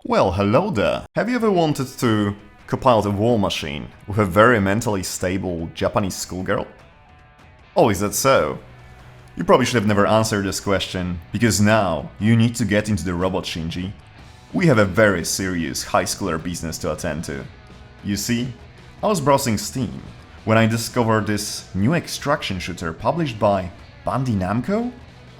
Well, hello there. Have you ever wanted to copilot a war machine with a very mentally stable Japanese schoolgirl? Oh, is that so? You probably should have never answered this question, because now you need to get into the robot, Shinji. We have a very serious high schooler business to attend to. You see, I was browsing Steam when I discovered this new extraction shooter published by Bandai Namco?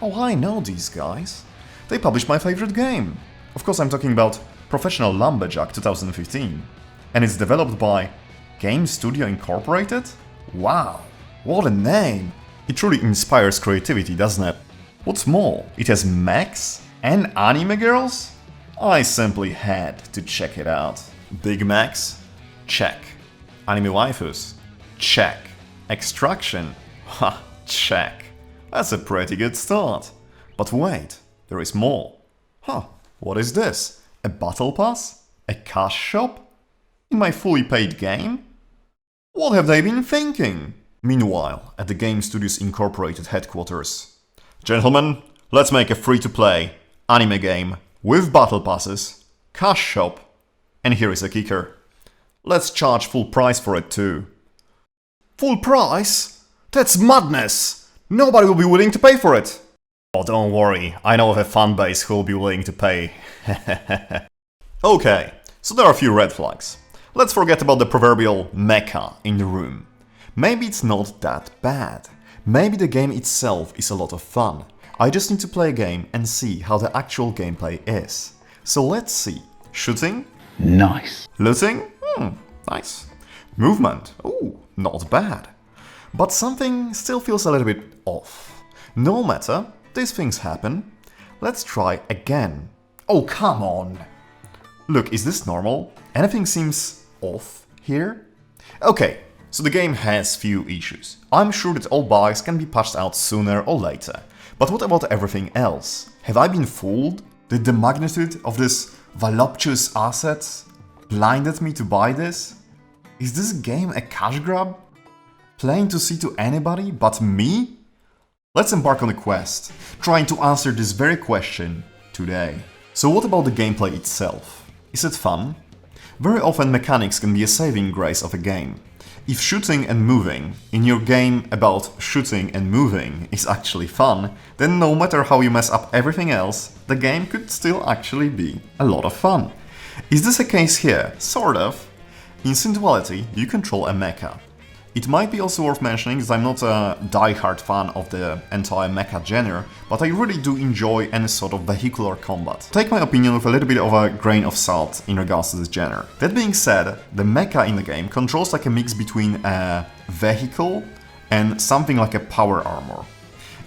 Oh, I know these guys. They published my favorite game. Of course, I'm talking about Professional Lumberjack 2015. And it's developed by Game Studio Incorporated? Wow, what a name! It truly inspires creativity, doesn't it? What's more, it has mechs and anime girls? I simply had to check it out. Big mechs? Check. Anime waifus? Check. Extraction? Ha, check. That's a pretty good start. But wait, there is more. Huh, what is this? A battle pass? A cash shop? In my fully paid game? What have they been thinking? Meanwhile, at the Game Studios Incorporated headquarters. Gentlemen, let's make a free-to-play anime game with battle passes, cash shop, and here is a kicker. Let's charge full price for it too. Full price? That's madness! Nobody will be willing to pay for it! Oh, don't worry, I know of a fanbase who will be willing to pay. Okay, so there are a few red flags. Let's forget about the proverbial mecha in the room. Maybe it's not that bad. Maybe the game itself is a lot of fun. I just need to play a game and see how the actual gameplay is. So let's see. Shooting? Nice. Looting? Nice. Movement? Ooh, not bad. But something still feels a little bit off. No matter, these things happen. Let's try again. Oh, come on! Look, is this normal? Anything seems off here? Okay, so the game has few issues. I'm sure that all bugs can be patched out sooner or later. But what about everything else? Have I been fooled? Did the magnitude of this voluptuous asset blinded me to buy this? Is this game a cash grab? Plain to see to anybody but me? Let's embark on a quest, trying to answer this very question today. So what about the gameplay itself? Is it fun? Very often mechanics can be a saving grace of a game. If shooting and moving in your game about shooting and moving is actually fun, then no matter how you mess up everything else, the game could still actually be a lot of fun. Is this a case here? Sort of. In Synduality, you control a mecha. It might be also worth mentioning that I'm not a die-hard fan of the entire mecha genre, but I really do enjoy any sort of vehicular combat. Take my opinion with a little bit of a grain of salt in regards to this genre. That being said, the mecha in the game controls like a mix between a vehicle and something like a power armor.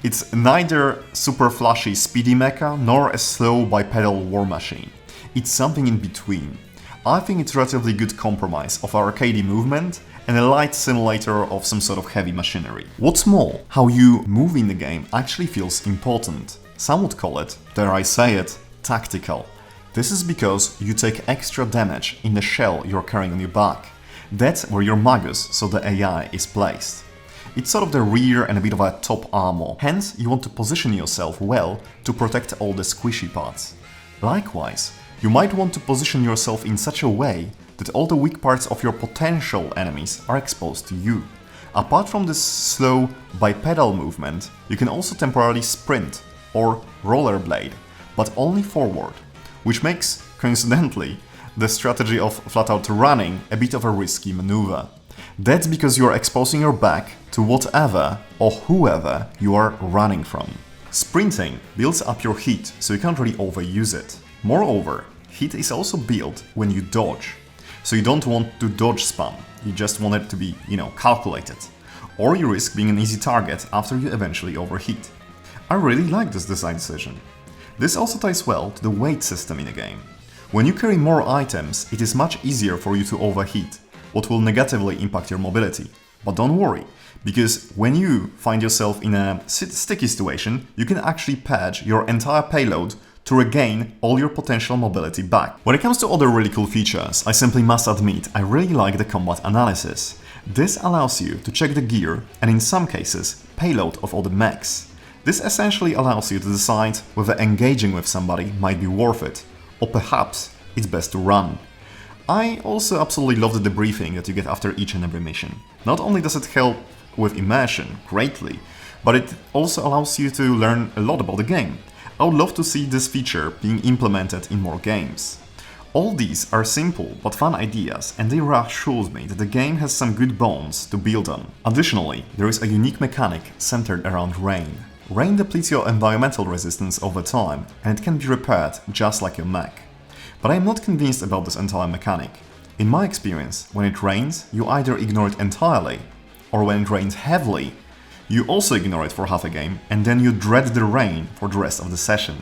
It's neither super flashy speedy mecha nor a slow bipedal war machine. It's something in between. I think it's a relatively good compromise of arcadey movement and a light simulator of some sort of heavy machinery. What's more, how you move in the game actually feels important. Some would call it, dare I say it, tactical. This is because you take extra damage in the shell you're carrying on your back. That's where your Magus, so the AI, is placed. It's sort of the rear and a bit of a top armor, hence you want to position yourself well to protect all the squishy parts. Likewise, you might want to position yourself in such a way that all the weak parts of your potential enemies are exposed to you. Apart from this slow bipedal movement, you can also temporarily sprint or rollerblade, but only forward, which makes, coincidentally, the strategy of flat-out running a bit of a risky maneuver. That's because you are exposing your back to whatever or whoever you are running from. Sprinting builds up your heat, so you can't really overuse it. Moreover, heat is also built when you dodge. So you don't want to dodge spam, you just want it to be, calculated. Or you risk being an easy target after you eventually overheat. I really like this design decision. This also ties well to the weight system in the game. When you carry more items, it is much easier for you to overheat, what will negatively impact your mobility. But don't worry, because when you find yourself in a sticky situation, you can actually patch your entire payload to regain all your potential mobility back. When it comes to other really cool features, I simply must admit I really like the combat analysis. This allows you to check the gear and in some cases payload of all the mechs. This essentially allows you to decide whether engaging with somebody might be worth it, or perhaps it's best to run. I also absolutely love the debriefing that you get after each and every mission. Not only does it help with immersion greatly, but it also allows you to learn a lot about the game. I would love to see this feature being implemented in more games. All these are simple but fun ideas, and they reassure me that the game has some good bones to build on. Additionally, there is a unique mechanic centered around rain. Rain depletes your environmental resistance over time, and it can be repaired just like your mech. But I am not convinced about this entire mechanic. In my experience, when it rains, you either ignore it entirely, or when it rains heavily, you also ignore it for half a game, and then you dread the rain for the rest of the session,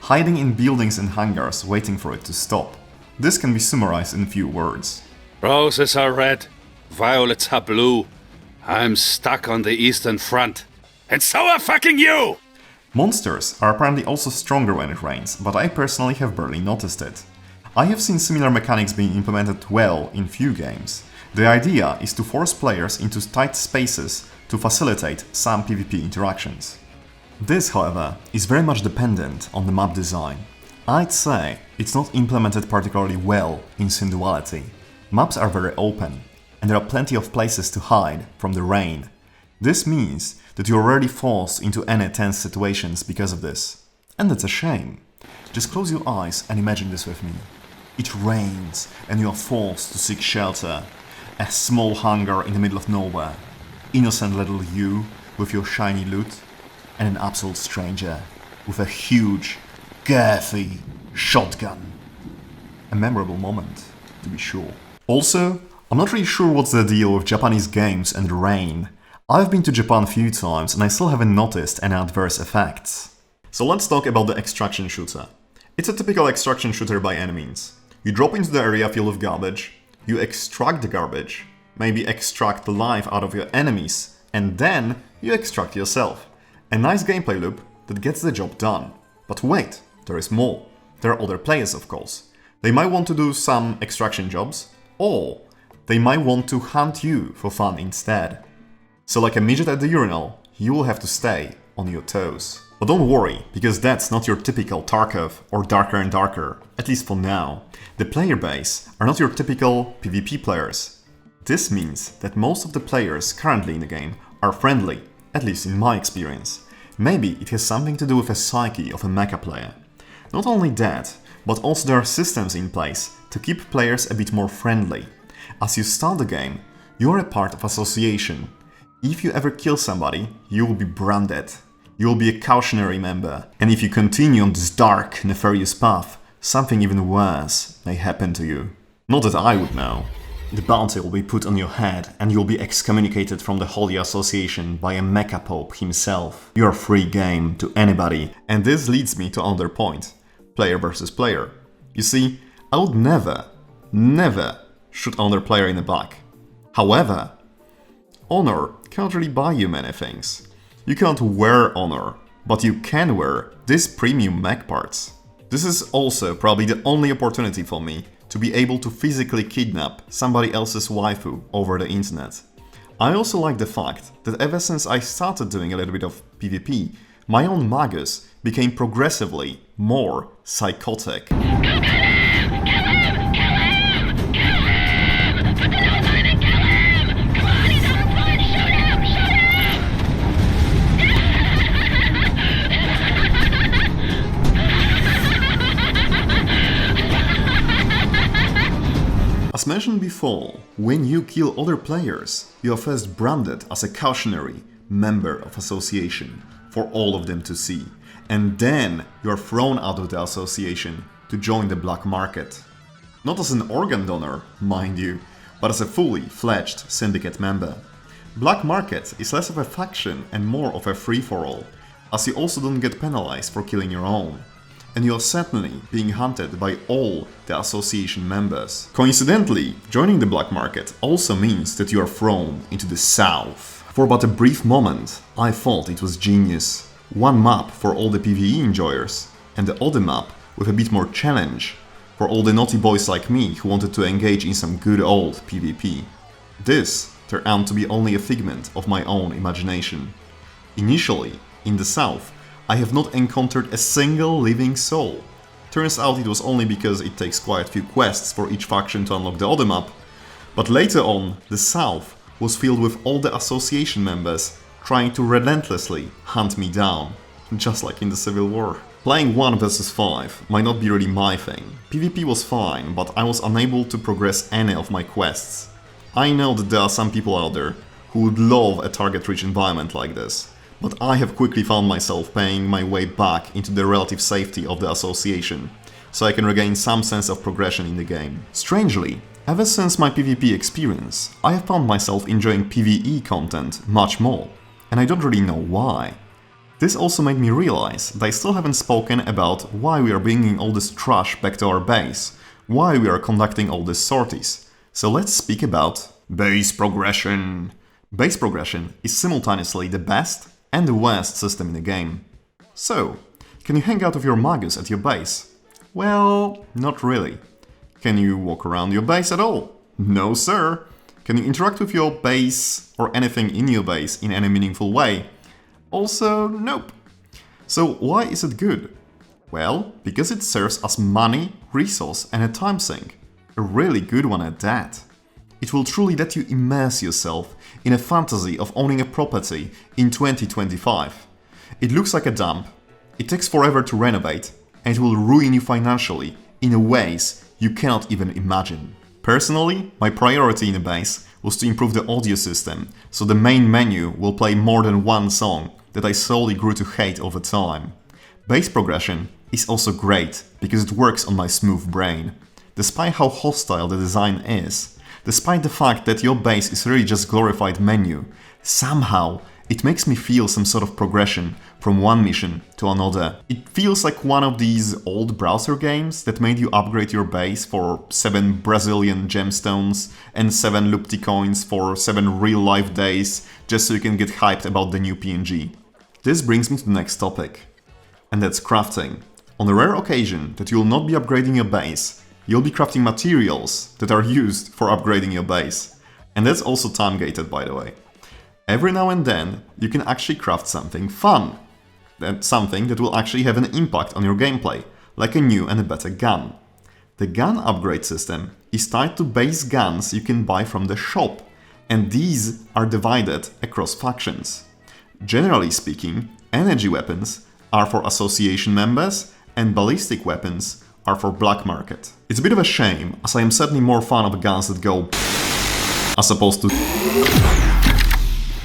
hiding in buildings and hangars waiting for it to stop. This can be summarized in few words. Roses are red, violets are blue. I'm stuck on the Eastern Front. And so are fucking you! Monsters are apparently also stronger when it rains, but I personally have barely noticed it. I have seen similar mechanics being implemented well in few games. The idea is to force players into tight spaces to facilitate some PvP interactions. This, however, is very much dependent on the map design. I'd say it's not implemented particularly well in Synduality. Maps are very open, and there are plenty of places to hide from the rain. This means that you're rarely forced into any tense situations because of this. And that's a shame. Just close your eyes and imagine this with me. It rains and you are forced to seek shelter. A small hangar in the middle of nowhere. Innocent little you with your shiny loot. And an absolute stranger with a huge, girthy shotgun. A memorable moment, to be sure. Also, I'm not really sure what's the deal with Japanese games and rain. I've been to Japan a few times and I still haven't noticed any adverse effects. So let's talk about the extraction shooter. It's a typical extraction shooter by any means. You drop into the area filled with garbage, you extract the garbage, maybe extract the life out of your enemies, and then you extract yourself. A nice gameplay loop that gets the job done. But wait, there is more. There are other players, of course. They might want to do some extraction jobs, or they might want to hunt you for fun instead. So like a midget at the urinal, you will have to stay on your toes. But don't worry, because that's not your typical Tarkov or Darker and Darker, at least for now. The player base are not your typical PvP players. This means that most of the players currently in the game are friendly, at least in my experience. Maybe it has something to do with the psyche of a mecha player. Not only that, but also there are systems in place to keep players a bit more friendly. As you start the game, you are a part of association. If you ever kill somebody, you will be branded. You will be a cautionary member. And if you continue on this dark, nefarious path, something even worse may happen to you. Not that I would know. The bounty will be put on your head and you'll be excommunicated from the Holy Association by a mecha pope himself. You're free game to anybody. And this leads me to another point. Player versus player. You see, I would never shoot another player in the back. However, honor can't really buy you many things. You can't wear honor, but you can wear these premium mech parts. This is also probably the only opportunity for me to be able to physically kidnap somebody else's waifu over the internet. I also like the fact that ever since I started doing a little bit of PvP, my own Magus became progressively more psychotic. As mentioned before, when you kill other players, you are first branded as a cautionary member of association for all of them to see, and then you are thrown out of the association to join the black market. Not as an organ donor, mind you, but as a fully fledged syndicate member. Black market is less of a faction and more of a free-for-all, as you also don't get penalized for killing your own. And you are certainly being hunted by all the association members. Coincidentally, joining the black market also means that you are thrown into the south. For but a brief moment, I thought it was genius. One map for all the PvE enjoyers, and the other map with a bit more challenge for all the naughty boys like me who wanted to engage in some good old PvP. This turned out to be only a figment of my own imagination. Initially, in the south, I have not encountered a single living soul. Turns out it was only because it takes quite a few quests for each faction to unlock the other map. But later on, the South was filled with all the association members trying to relentlessly hunt me down, just like in the Civil War. Playing 1 vs 5 might not be really my thing. PvP was fine, but I was unable to progress any of my quests. I know that there are some people out there who would love a target-rich environment like this, but I have quickly found myself paying my way back into the relative safety of the association, so I can regain some sense of progression in the game. Strangely, ever since my PvP experience, I have found myself enjoying PvE content much more, and I don't really know why. This also made me realize that I still haven't spoken about why we are bringing all this trash back to our base, why we are conducting all these sorties. So let's speak about base progression. Base progression is simultaneously the best and the worst system in the game. So, can you hang out with your Magus at your base? Well, not really. Can you walk around your base at all? No sir. Can you interact with your base or anything in your base in any meaningful way? Also, nope. So why is it good? Well, because it serves as money, resource and a time sink. A really good one at that. It will truly let you immerse yourself in a fantasy of owning a property in 2025. It looks like a dump, it takes forever to renovate, and it will ruin you financially in ways you cannot even imagine. Personally, my priority in a base was to improve the audio system, so the main menu will play more than one song that I slowly grew to hate over time. Base progression is also great because it works on my smooth brain. Despite how hostile the design is, despite the fact that your base is really just glorified menu, somehow it makes me feel some sort of progression from one mission to another. It feels like one of these old browser games that made you upgrade your base for 7 Brazilian gemstones and 7 Lupti coins for 7 real-life days just so you can get hyped about the new PNG. This brings me to the next topic, and that's crafting. On a rare occasion that you'll not be upgrading your base, you'll be crafting materials that are used for upgrading your base. And that's also time-gated, by the way. Every now and then, you can actually craft something fun. That's something that will actually have an impact on your gameplay, like a new and a better gun. The gun upgrade system is tied to base guns you can buy from the shop, and these are divided across factions. Generally speaking, energy weapons are for association members and ballistic weapons are for black market. It's a bit of a shame, as I am certainly more fan of guns that go as opposed to.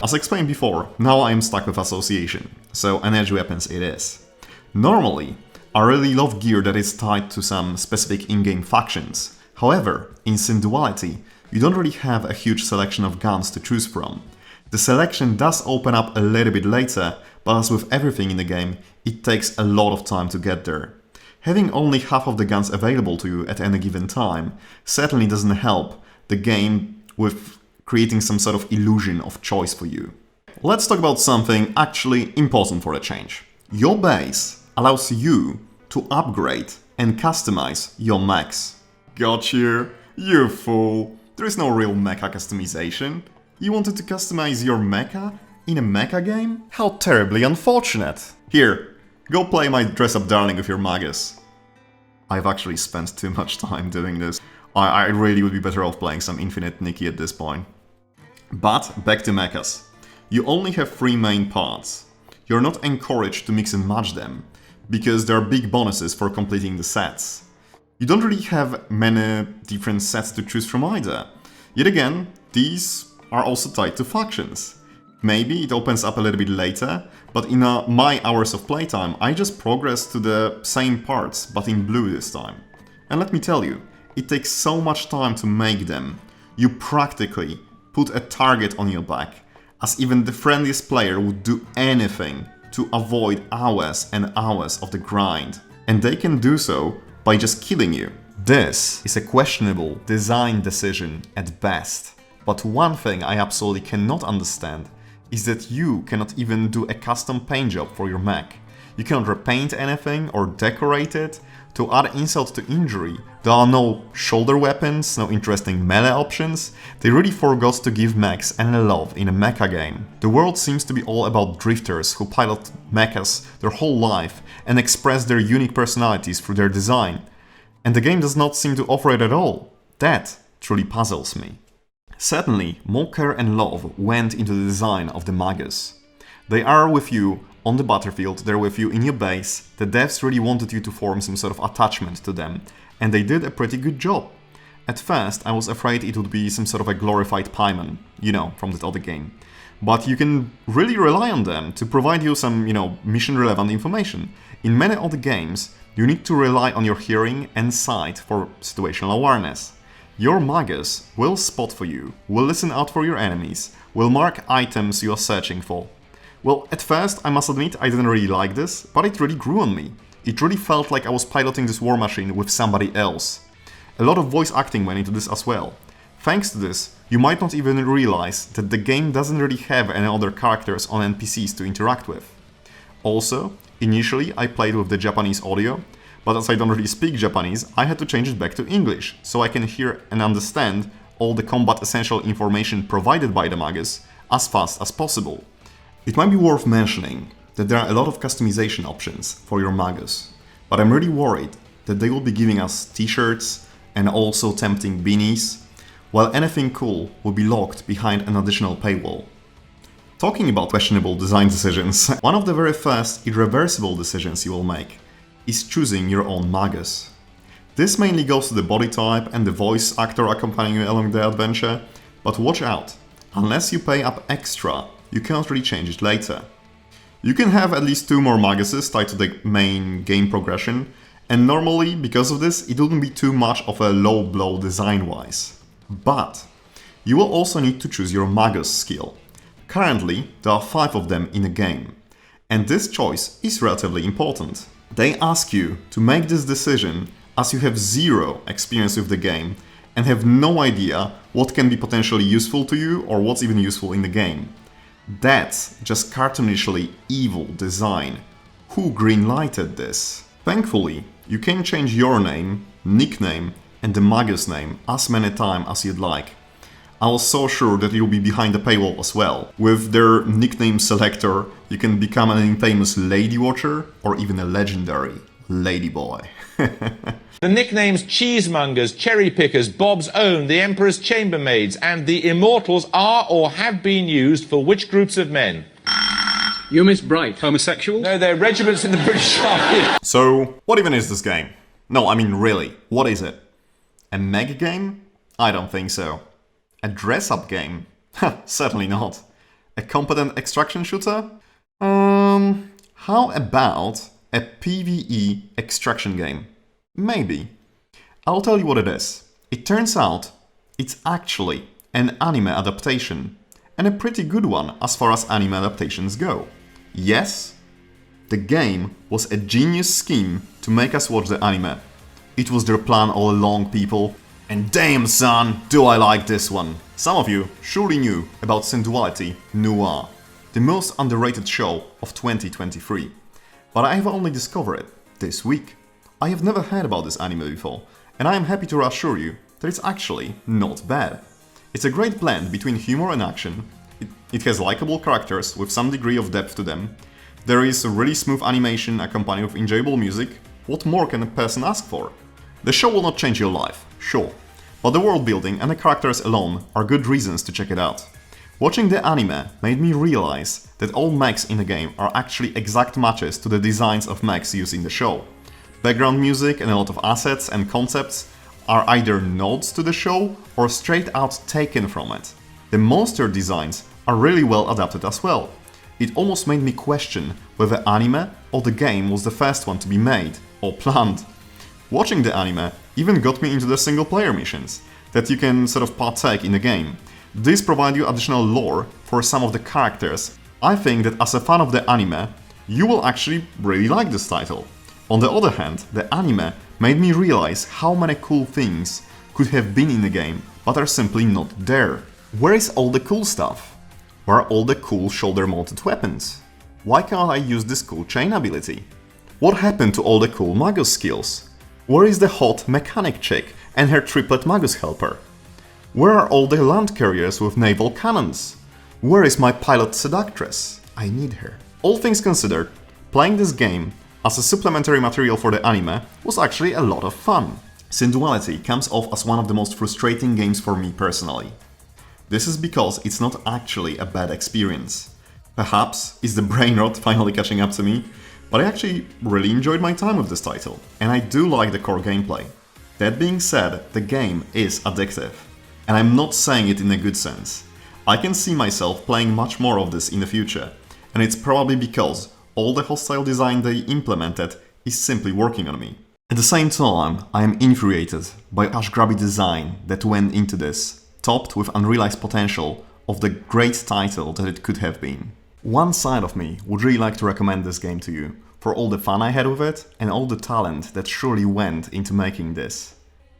As explained before, now I am stuck with association, so energy weapons it is. Normally, I really love gear that is tied to some specific in-game factions. However, in Synduality, you don't really have a huge selection of guns to choose from. The selection does open up a little bit later, but as with everything in the game, it takes a lot of time to get there. Having only half of the guns available to you at any given time certainly doesn't help the game with creating some sort of illusion of choice for you. Let's talk about something actually important for a change. Your base allows you to upgrade and customize your mechs. Gotcha, you fool. There is no real mecha customization. You wanted to customize your mecha in a mecha game? How terribly unfortunate. Here, go play my dress-up darling with your Magus. I've actually spent too much time doing this. I really would be better off playing some Infinite Nikki at this point. But back to mechas. You only have 3 main parts. You're not encouraged to mix and match them, because there are big bonuses for completing the sets. You don't really have many different sets to choose from either. Yet again, these are also tied to factions. Maybe it opens up a little bit later, but in my hours of playtime, I just progressed to the same parts, but in blue this time. And let me tell you, it takes so much time to make them. You practically put a target on your back, as even the friendliest player would do anything to avoid hours and hours of the grind. And they can do so by just killing you. This is a questionable design decision at best. But one thing I absolutely cannot understand is that you cannot even do a custom paint job for your mech. You cannot repaint anything or decorate it to add insult to injury, there are no shoulder weapons, no interesting melee options. They really forgot to give mechs any love in a mecha game. The world seems to be all about drifters who pilot mechas their whole life and express their unique personalities through their design. And the game does not seem to offer it at all. That truly puzzles me. Certainly, more care and love went into the design of the Magus. They are with you on the battlefield, they're with you in your base. The devs really wanted you to form some sort of attachment to them, and they did a pretty good job. At first, I was afraid it would be some sort of a glorified pieman, from that other game. But you can really rely on them to provide you some, mission-relevant information. In many other games, you need to rely on your hearing and sight for situational awareness. Your Magus will spot for you, will listen out for your enemies, will mark items you are searching for. Well, at first, I must admit, I didn't really like this, but it really grew on me. It really felt like I was piloting this war machine with somebody else. A lot of voice acting went into this as well. Thanks to this, you might not even realize that the game doesn't really have any other characters on NPCs to interact with. Also, initially I played with the Japanese audio, but as I don't really speak Japanese, I had to change it back to English, so I can hear and understand all the combat essential information provided by the Magus as fast as possible. It might be worth mentioning that there are a lot of customization options for your Magus, but I'm really worried that they will be giving us t-shirts and also tempting beanies, while anything cool will be locked behind an additional paywall. Talking about questionable design decisions, one of the very first irreversible decisions you will make is choosing your own Magus. This mainly goes to the body type and the voice actor accompanying you along the adventure, but watch out, unless you pay up extra, you can't really change it later. You can have at least 2 more Maguses tied to the main game progression, and normally, because of this, it wouldn't be too much of a low blow design-wise. But you will also need to choose your Magus skill. Currently, there are 5 of them in a game, and this choice is relatively important. They ask you to make this decision as you have 0 experience with the game and have no idea what can be potentially useful to you or what's even useful in the game. That's just cartoonishly evil design. Who greenlighted this? Thankfully, you can change your name, nickname, and the Magus name as many times as you'd like. I was so sure that you'll be behind the paywall as well. With their nickname selector, you can become an infamous Lady Watcher or even a legendary Ladyboy. The nicknames Cheesemongers, Cherry Pickers, Bob's Own, the Emperor's Chambermaids, and the Immortals are or have been used for which groups of men? You Miss Bright. Homosexuals? No, they're regiments in the British Army. So, what even is this game? No, I mean really, what is it? A mech game? I don't think so. A dress-up game? Certainly not. A competent extraction shooter? How about a PvE extraction game? Maybe. I'll tell you what it is. It turns out it's actually an anime adaptation, and a pretty good one as far as anime adaptations go. Yes, the game was a genius scheme to make us watch the anime. It was their plan all along, people. And damn son, do I like this one. Some of you surely knew about Synduality Noir, the most underrated show of 2023. But I have only discovered it this week. I have never heard about this anime before, and I am happy to reassure you that it's actually not bad. It's a great blend between humor and action. It has likable characters with some degree of depth to them. There is a really smooth animation accompanied with enjoyable music. What more can a person ask for? The show will not change your life, sure, but the world building and the characters alone are good reasons to check it out. Watching the anime made me realize that all mechs in the game are actually exact matches to the designs of mechs used in the show. Background music and a lot of assets and concepts are either nods to the show or straight out taken from it. The monster designs are really well adapted as well. It almost made me question whether anime or the game was the first one to be made or planned. Watching the anime even got me into the single player missions that you can sort of partake in the game. These provide you additional lore for some of the characters. I think that as a fan of the anime, you will actually really like this title. On the other hand, the anime made me realize how many cool things could have been in the game, but are simply not there. Where is all the cool stuff? Where are all the cool shoulder-mounted weapons? Why can't I use this cool chain ability? What happened to all the cool Magus skills? Where is the hot mechanic chick and her triplet Magus helper? Where are all the land carriers with naval cannons? Where is my pilot seductress? I need her. All things considered, playing this game as a supplementary material for the anime was actually a lot of fun. Synduality comes off as one of the most frustrating games for me personally. This is because it's not actually a bad experience. Perhaps it's the brain rot finally catching up to me, but I actually really enjoyed my time with this title, and I do like the core gameplay. That being said, the game is addictive, and I'm not saying it in a good sense. I can see myself playing much more of this in the future, and it's probably because all the hostile design they implemented is simply working on me. At the same time, I am infuriated by Ash grabby design that went into this, topped with unrealized potential of the great title that it could have been. One side of me would really like to recommend this game to you, for all the fun I had with it and all the talent that surely went into making this.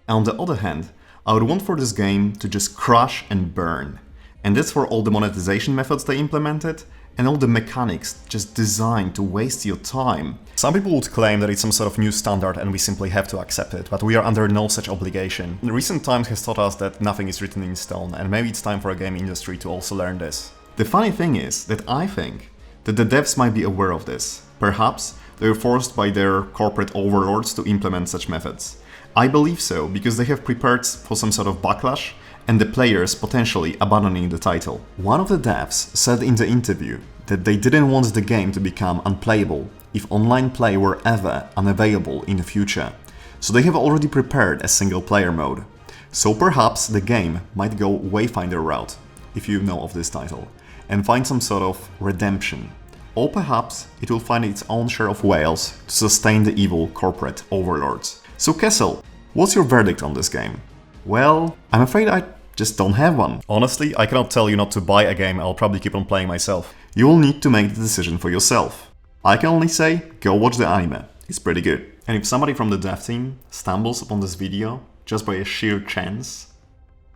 And on the other hand, I would want for this game to just crash and burn. And that's for all the monetization methods they implemented, and all the mechanics just designed to waste your time. Some people would claim that it's some sort of new standard and we simply have to accept it, but we are under no such obligation. Recent times has taught us that nothing is written in stone, and maybe it's time for a game industry to also learn this. The funny thing is that I think that the devs might be aware of this. Perhaps they were forced by their corporate overlords to implement such methods. I believe so, because they have prepared for some sort of backlash and the players potentially abandoning the title. One of the devs said in the interview that they didn't want the game to become unplayable if online play were ever unavailable in the future, so they have already prepared a single player mode. So perhaps the game might go Wayfinder route, if you know of this title, and find some sort of redemption. Or perhaps it will find its own share of whales to sustain the evil corporate overlords. So Kessel, what's your verdict on this game? Well, I'm afraid I just don't have one. Honestly, I cannot tell you not to buy a game, I'll probably keep on playing myself. You will need to make the decision for yourself. I can only say, go watch the anime, it's pretty good. And if somebody from the dev team stumbles upon this video just by a sheer chance,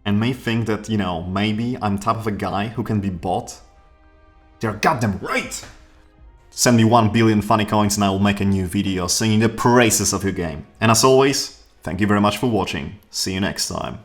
and may think that, you know, maybe I'm type of a guy who can be bought, they're goddamn right! Send me 1 billion funny coins and I will make a new video singing the praises of your game. And as always, thank you very much for watching. See you next time.